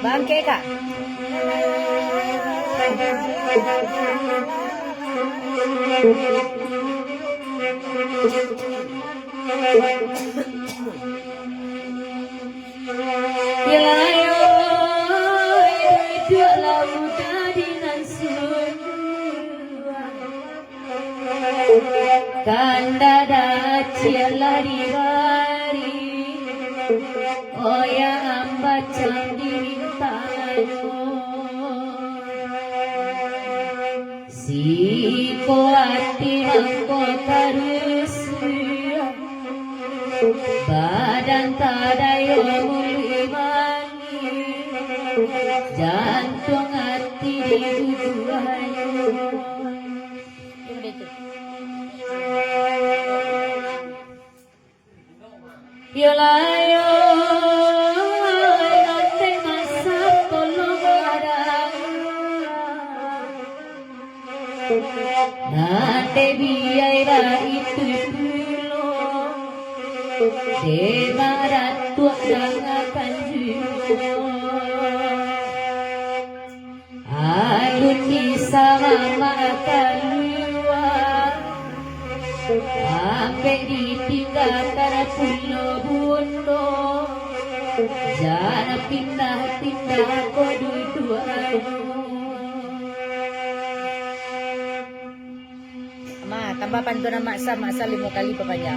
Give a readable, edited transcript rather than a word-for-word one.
Bangke kak. Ilayo hidup lauda dengan suara kanda daciala diwari oya amba candirintano si koati mangko terus badan tadayo mulimani jantung hati dibuayo yolayo nanti masa tolong ada nanti biaya itu Dewarat tuak dangakan jiwa Alun bisa mamakan luar Sampai ditinggalkan pulau bundo Jangan pindah-pindah kedua-duanya Ma, tambah pantun maksa 5 kali papaya.